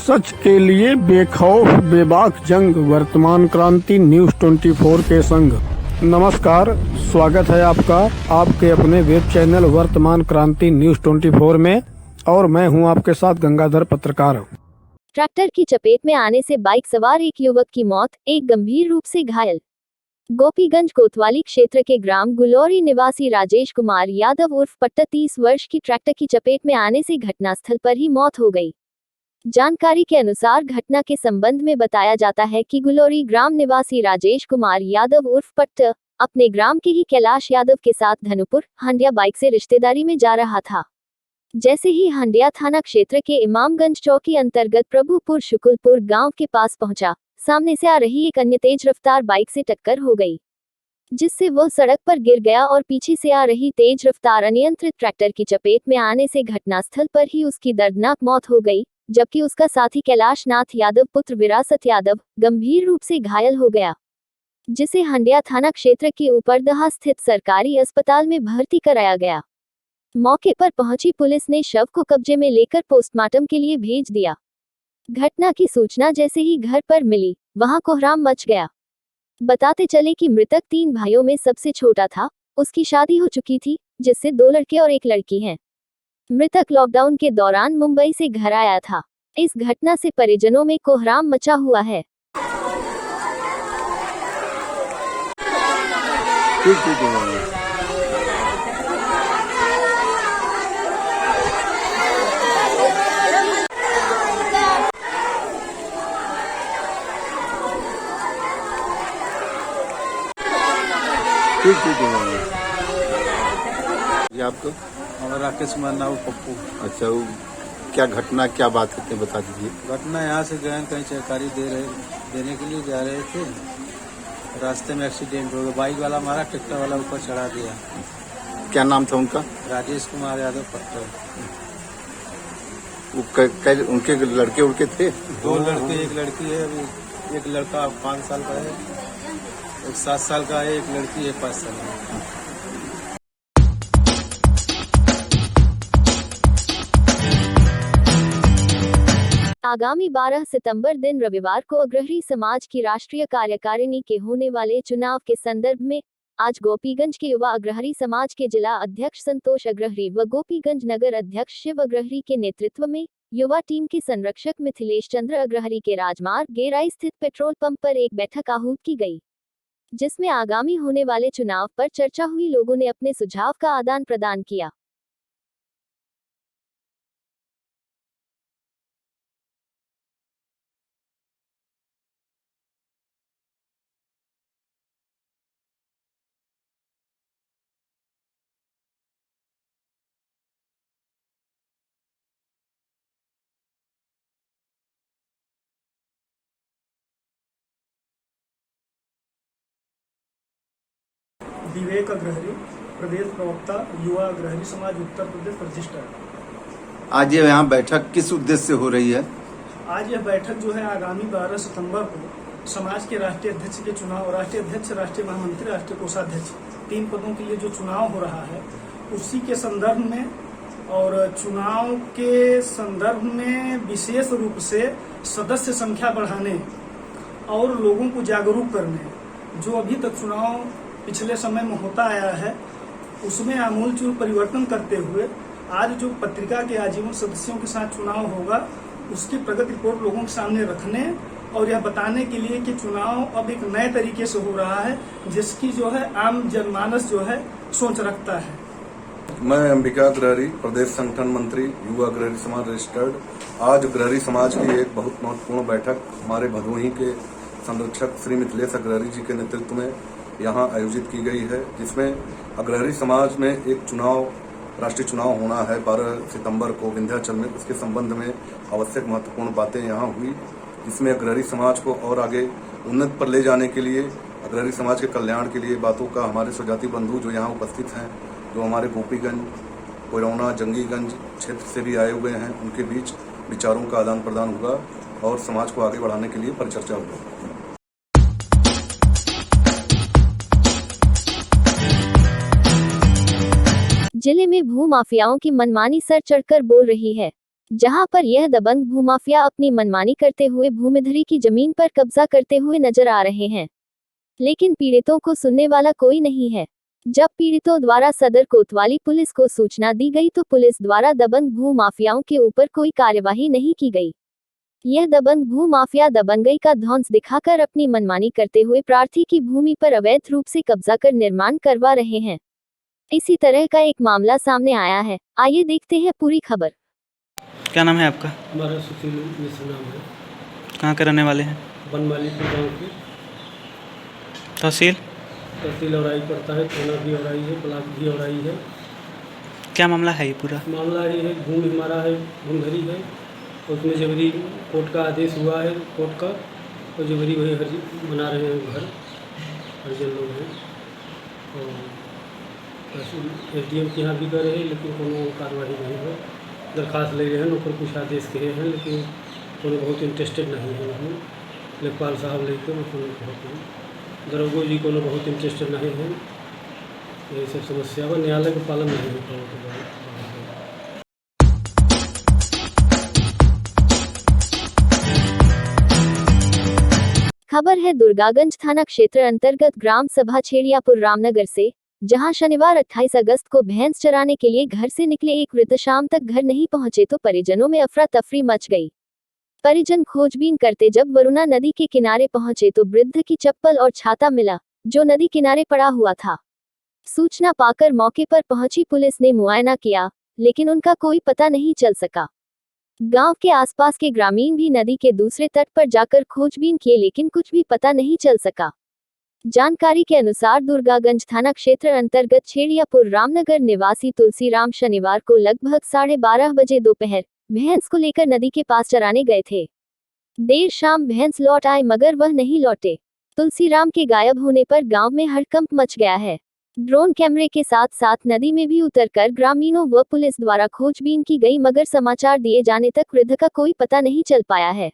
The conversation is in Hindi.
सच के लिए बेखौफ बेबाक जंग, वर्तमान क्रांति न्यूज 24 के संग। नमस्कार, स्वागत है आपका आपके अपने वेब चैनल वर्तमान क्रांति न्यूज 24 में, और मैं हूं आपके साथ गंगाधर पत्रकार। ट्रैक्टर की चपेट में आने से बाइक सवार एक युवक की मौत, एक गंभीर रूप से घायल। गोपीगंज कोतवाली क्षेत्र के ग्राम गुलौरी निवासी राजेश कुमार यादव उर्फ पट्टा 30 वर्ष की ट्रैक्टर की चपेट में आने से घटनास्थल पर ही मौत हो गई। जानकारी के अनुसार घटना के संबंध में बताया जाता है कि गुलौरी ग्राम निवासी राजेश कुमार यादव उर्फ पट्टा अपने ग्राम के ही कैलाश यादव के साथ धनुपुर हंडिया बाइक से रिश्तेदारी में जा रहा था। जैसे ही हंडिया थाना क्षेत्र के इमामगंज चौकी अंतर्गत प्रभुपुर शुकुलपुर गांव के पास पहुंचा, सामने से आ रही एक अन्य तेज रफ्तार बाइक से टक्कर हो गई, जिससे वह सड़क पर गिर गया और पीछे से आ रही तेज रफ्तार अनियंत्रित ट्रैक्टर की चपेट में आने से घटनास्थल पर ही उसकी दर्दनाक मौत हो गई, जबकि उसका साथी कैलाश नाथ यादव पुत्र विरासत यादव गंभीर रूप से घायल हो गया, जिसे हंडिया थाना क्षेत्र के ऊपरदहा स्थित सरकारी अस्पताल में भर्ती कराया गया। मौके पर पहुंची पुलिस ने शव को कब्जे में लेकर पोस्टमार्टम के लिए भेज दिया। घटना की सूचना जैसे ही घर पर मिली, वहां कोहराम मच गया। बताते चले कि मृतक 3 भाइयों में सबसे छोटा था। उसकी शादी हो चुकी थी, जिससे 2 लड़के और 1 लड़की हैं। मृतक लॉकडाउन के दौरान मुंबई से घर आया था। इस घटना से परिजनों में कोहराम मचा हुआ है। ये आपको हमारा राकेश कुमार नाम पप्पू। अच्छा, वो क्या घटना क्या बात है बता दीजिए। घटना यहाँ से गए कहीं सरकारी देने के लिए जा रहे थे, रास्ते में एक्सीडेंट हो गया। बाइक वाला मारा, ट्रैक्टर वाला ऊपर चढ़ा दिया। क्या नाम था उनका? राजेश कुमार यादव पट्टा। वो उनके लड़के उड़के थे? 2 लड़के 1 लड़की है। अभी एक लड़का 5 साल का है, एक 7 साल का है, एक लड़की है 5 साल की। आगामी 12 सितंबर दिन रविवार को अग्रही समाज की राष्ट्रीय कार्यकारिणी के होने वाले चुनाव के संदर्भ में आज गोपीगंज के युवा अग्रही समाज के जिला अध्यक्ष संतोष अग्रही व गोपीगंज नगर अध्यक्ष शिव अग्रही के नेतृत्व में युवा टीम के संरक्षक मिथिलेश चंद्र अग्रही के राजमार्ग गेराई स्थित पेट्रोल पंप पर एक बैठक आहूत की गई, जिसमें आगामी होने वाले चुनाव पर चर्चा हुई। लोगों ने अपने सुझाव का आदान प्रदान किया। विवेक अग्रहरी, प्रदेश प्रवक्ता, युवा अग्रहरी समाज, उत्तर प्रदेश रजिस्टर्ड। आज ये यहाँ बैठक किस उद्देश्य से हो रही है? आज यह बैठक जो है आगामी 12 सितंबर को समाज के राष्ट्रीय अध्यक्ष के चुनाव, राष्ट्रीय अध्यक्ष, राष्ट्रीय महामंत्री, राष्ट्रीय कोषाध्यक्ष 3 पदों के लिए जो चुनाव हो रहा है, उसी के संदर्भ में और चुनाव के संदर्भ में विशेष रूप से सदस्य संख्या बढ़ाने और लोगों को जागरूक करने, जो अभी तक चुनाव पिछले समय में होता आया है उसमें आमूलचूल परिवर्तन करते हुए आज जो पत्रिका के आजीवन सदस्यों के साथ चुनाव होगा उसकी प्रगति रिपोर्ट लोगों के सामने रखने और यह बताने के लिए कि चुनाव अब एक नए तरीके से हो रहा है, जिसकी जो है आम जनमानस जो है सोच रखता है। मैं अंबिका अग्रहरी, प्रदेश संगठन मंत्री, युवा अग्रहरी समाज रजिस्टर्ड। आज अग्रहरी समाज की एक बहुत महत्वपूर्ण बैठक हमारे भदोही के संरक्षक श्री मिथिलेश अग्रहरी जी के नेतृत्व में यहाँ आयोजित की गई है, जिसमें अग्रहरी समाज में एक चुनाव, राष्ट्रीय चुनाव होना है 12 सितंबर को विंध्याचल में। उसके संबंध में आवश्यक महत्वपूर्ण बातें यहाँ हुई, जिसमें अग्रहरी समाज को और आगे उन्नत पर ले जाने के लिए, अग्रहरी समाज के कल्याण के लिए बातों का हमारे स्वजाति बंधु जो यहाँ उपस्थित हैं, जो हमारे गोपीगंज, कोयरौना, जंगीगंज क्षेत्र से भी आए हुए हैं, उनके बीच विचारों का आदान प्रदान हुआ और समाज को आगे बढ़ाने के लिए परिचर्चा हुई। जिले में भू माफियाओं की मनमानी सर चढ़कर बोल रही है। जहां पर यह दबंग भूमाफिया अपनी मनमानी करते हुए भूमिधरी की जमीन पर कब्जा करते हुए नजर आ रहे हैं। लेकिन पीड़ितों को सुनने वाला कोई नहीं है। जब पीड़ितों द्वारा सदर कोतवाली पुलिस को सूचना दी गई तो पुलिस द्वारा दबंग भू माफियाओं के ऊपर कोई कार्यवाही नहीं की गई। यह दबंग भू माफिया दबंगई का ध्वंस दिखाकर अपनी मनमानी करते हुए प्रार्थी की भूमि पर अवैध रूप से कब्जा कर निर्माण करवा रहे हैं। इसी तरह का एक मामला सामने आया है। आइए देखते हैं पूरी खबर। क्या नाम है आपका? हमारा सुशील मिश्र नाम है। कहाँ के रहने वाले हैं? बनमालीपुर गाँव की तहसील औराई पड़ता है, थाना भी औराई है, ब्लॉक भी औराई है। क्या मामला है ये पूरा? मामला ये है, भूमि हमारा है, भूमधरी है, उसमें जबरी कोर्ट का आदेश हुआ है, कोर्ट का, और जबरी वही बना रहे हैं घर, हरिजन लोग हैं। और SDM के यहाँ भी गए हैं लेकिन कोनो कार्रवाई नहीं है। दरख्वास्त ले रहे हैं, ऊपर कुछ आदेश कहे हैं लेकिन कोनो बहुत इंटरेस्टेड नहीं है। उसमें लेखपाल साहब लेके दरोगो जी को बहुत इंटरेस्टेड नहीं है। यही सब समस्या पर न्यायालय का पालन नहीं होता है। खबर है दुर्गागंज थाना क्षेत्र अंतर्गत ग्राम सभा छेड़ियापुर रामनगर से, जहां शनिवार 28 अगस्त को भैंस चराने के लिए घर से निकले एक वृद्ध शाम तक घर नहीं पहुंचे तो परिजनों में अफरा तफरी मच गई। परिजन खोजबीन करते जब वरुणा नदी के किनारे पहुंचे तो वृद्ध की चप्पल और छाता मिला, जो नदी किनारे पड़ा हुआ था। सूचना पाकर मौके पर पहुंची पुलिस ने मुआयना किया, लेकिन उनका कोई पता नहीं चल सका। गांव के आसपास के ग्रामीण भी नदी के दूसरे तट पर जाकर खोजबीन किए लेकिन कुछ भी पता नहीं चल सका। जानकारी के अनुसार दुर्गागंज थाना क्षेत्र अंतर्गत छेड़ियापुर रामनगर निवासी तुलसीराम शनिवार को लगभग 12:30 बजे दोपहर भैंस को लेकर नदी के पास चराने गए थे। देर शाम भैंस लौट आए मगर वह नहीं लौटे। तुलसीराम के गायब होने पर गांव में हड़कंप मच गया है। ड्रोन कैमरे के साथ साथ नदी में भी उतरकर ग्रामीणों व पुलिस द्वारा खोजबीन की गई मगर समाचार दिए जाने तक वृद्ध का कोई पता नहीं चल पाया है।